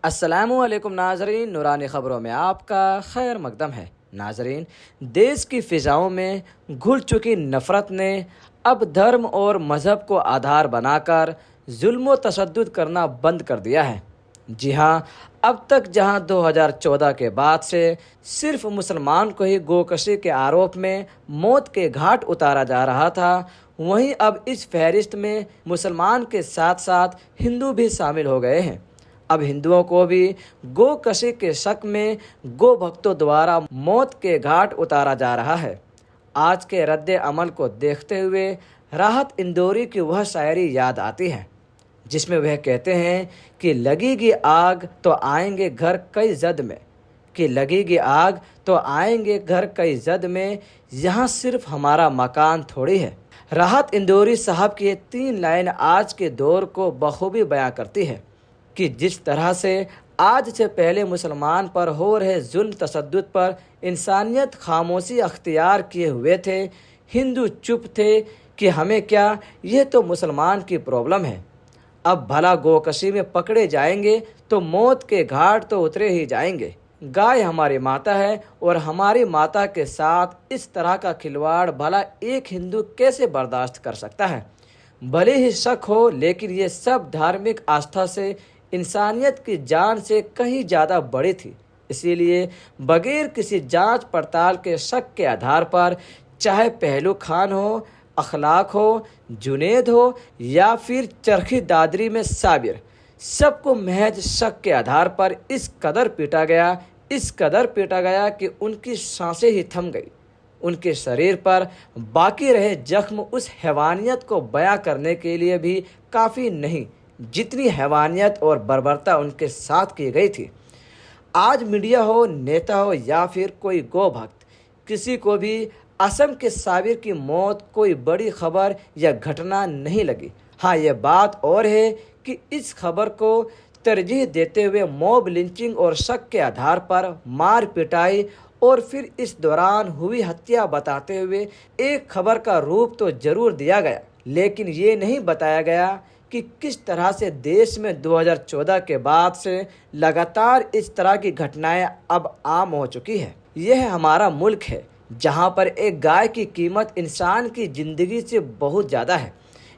अस्सलामुअलैकुम नाजरीन, नूरानी ख़बरों में आपका खैर मकदम है। नाजरीन, देश की फ़िज़ाओं में घुल चुकी नफ़रत ने अब धर्म और मज़हब को आधार बनाकर जुल्म व तशद्दुद करना बंद कर दिया है। जी हाँ, अब तक जहाँ 2014 के बाद से सिर्फ मुसलमान को ही गोकशी के आरोप में मौत के घाट उतारा जा रहा था, वहीं अब इस फहरिस्त में मुसलमान के साथ साथ हिंदू भी शामिल हो गए हैं। अब हिंदुओं को भी गोकशी के शक में गो भक्तों द्वारा मौत के घाट उतारा जा रहा है। आज के रद्द अमल को देखते हुए राहत इंदौरी की वह शायरी याद आती है जिसमें वह कहते हैं कि लगेगी आग तो आएंगे घर कई जद में, कि लगेगी आग तो आएंगे घर कई जद में, यहाँ सिर्फ हमारा मकान थोड़ी है। राहत इंदौरी साहब की ये 3 लाइन आज के दौर को बखूबी बयां करती है कि जिस तरह से आज से पहले मुसलमान पर हो रहे जुल्म तशद्दुद पर इंसानियत खामोशी अख्तियार किए हुए थे, हिंदू चुप थे कि हमें क्या, यह तो मुसलमान की प्रॉब्लम है। अब भला गोकशी में पकड़े जाएंगे तो मौत के घाट तो उतरे ही जाएंगे। गाय हमारी माता है और हमारी माता के साथ इस तरह का खिलवाड़ भला एक हिंदू कैसे बर्दाश्त कर सकता है। भले ही शक हो, लेकिन ये सब धार्मिक आस्था से इंसानियत की जान से कहीं ज़्यादा बड़ी थी। इसीलिए बगैर किसी जांच पड़ताल के शक के आधार पर, चाहे पहलू खान हो, अखलाक हो, जुनेद हो या फिर चरखी दादरी में साबिर, सबको महज शक के आधार पर इस कदर पीटा गया कि उनकी सांसें ही थम गई। उनके शरीर पर बाकी रहे जख्म उस हैवानियत को बयां करने के लिए भी काफ़ी नहीं जितनी हैवानियत और बर्बरता उनके साथ की गई थी। आज मीडिया हो, नेता हो या फिर कोई गो भक्त, किसी को भी असम के साबिर की मौत कोई बड़ी खबर या घटना नहीं लगी। हाँ, ये बात और है कि इस खबर को तरजीह देते हुए मॉब लिंचिंग और शक के आधार पर मार पिटाई और फिर इस दौरान हुई हत्या बताते हुए एक खबर का रूप तो जरूर दिया गया, लेकिन ये नहीं बताया गया कि किस तरह से देश में 2014 के बाद से लगातार इस तरह की घटनाएं अब आम हो चुकी है। यह हमारा मुल्क है जहां पर एक गाय की कीमत इंसान की ज़िंदगी से बहुत ज़्यादा है।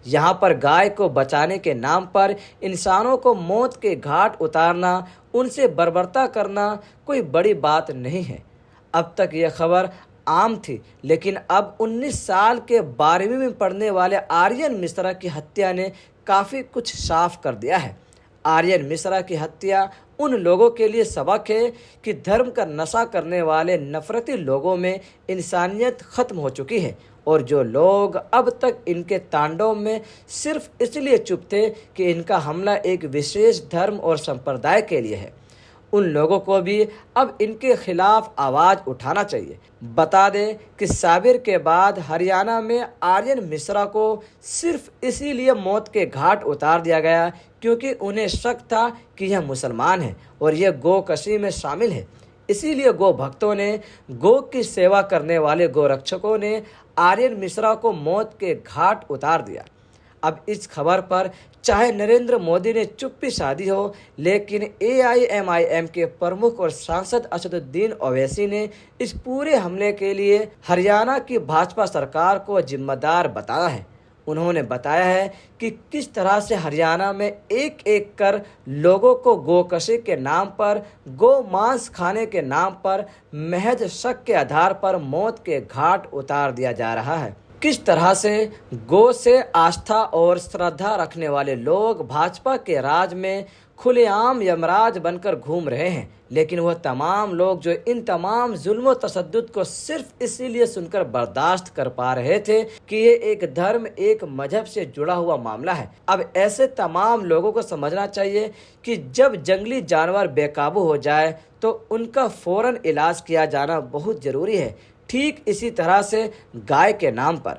यहाँ पर गाय को बचाने के नाम पर इंसानों को मौत के घाट उतारना, उनसे बर्बरता करना कोई बड़ी बात नहीं है। अब तक यह खबर आम थी, लेकिन अब 19 साल के 12वीं में पढ़ने वाले आर्यन मिश्रा की हत्या ने काफ़ी कुछ साफ कर दिया है। आर्यन मिश्रा की हत्या उन लोगों के लिए सबक है कि धर्म का नशा करने वाले नफरती लोगों में इंसानियत ख़त्म हो चुकी है, और जो लोग अब तक इनके तांडव में सिर्फ इसलिए चुप थे कि इनका हमला एक विशेष धर्म और संप्रदाय के लिए है, उन लोगों को भी अब इनके खिलाफ आवाज़ उठाना चाहिए। बता दें कि साबिर के बाद हरियाणा में आर्यन मिश्रा को सिर्फ इसीलिए मौत के घाट उतार दिया गया क्योंकि उन्हें शक था कि यह मुसलमान है और यह गोकशी में शामिल है। इसीलिए गो भक्तों ने, गो की सेवा करने वाले गोरक्षकों ने आर्यन मिश्रा को मौत के घाट उतार दिया। अब इस खबर पर चाहे नरेंद्र मोदी ने चुप्पी साधी हो, लेकिन AIMIM के प्रमुख और सांसद असदुद्दीन ओवैसी ने इस पूरे हमले के लिए हरियाणा की भाजपा सरकार को जिम्मेदार बताया है। उन्होंने बताया है कि किस तरह से हरियाणा में एक एक कर लोगों को गोकशी के नाम पर, गो मांस खाने के नाम पर महज शक के आधार पर मौत के घाट उतार दिया जा रहा है। किस तरह से गो से आस्था और श्रद्धा रखने वाले लोग भाजपा के राज में खुलेआम यमराज बनकर घूम रहे हैं, लेकिन वह तमाम लोग जो इन तमाम जुल्म तशद्दुद को सिर्फ इसीलिए सुनकर बर्दाश्त कर पा रहे थे कि ये एक धर्म, एक मजहब से जुड़ा हुआ मामला है। अब ऐसे तमाम लोगों को समझना चाहिए कि जब जंगली जानवर बेकाबू हो जाए तो उनका फौरन इलाज किया जाना बहुत ज़रूरी है। ठीक इसी तरह से गाय के नाम पर,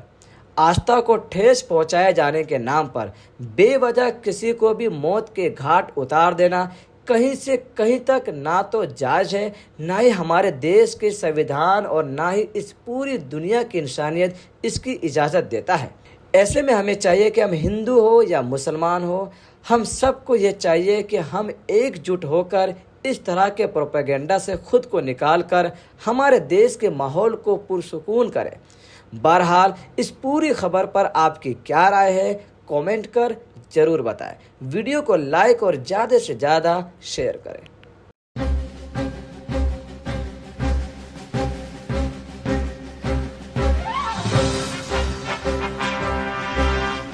आस्था को ठेस पहुंचाए जाने के नाम पर बेवजह किसी को भी मौत के घाट उतार देना कहीं से कहीं तक ना तो जायज़ है, ना ही हमारे देश के संविधान और ना ही इस पूरी दुनिया की इंसानियत इसकी इजाज़त देता है। ऐसे में हमें चाहिए कि हम हिंदू हो या मुसलमान हो, हम सबको ये चाहिए कि हम एकजुट होकर इस तरह के प्रोपेगेंडा से खुद को निकाल कर हमारे देश के माहौल को पुरसुकून करें। बहरहाल इस पूरी खबर पर आपकी क्या राय है, कमेंट कर ज़रूर बताएं। वीडियो को लाइक और ज़्यादा से ज़्यादा शेयर करें।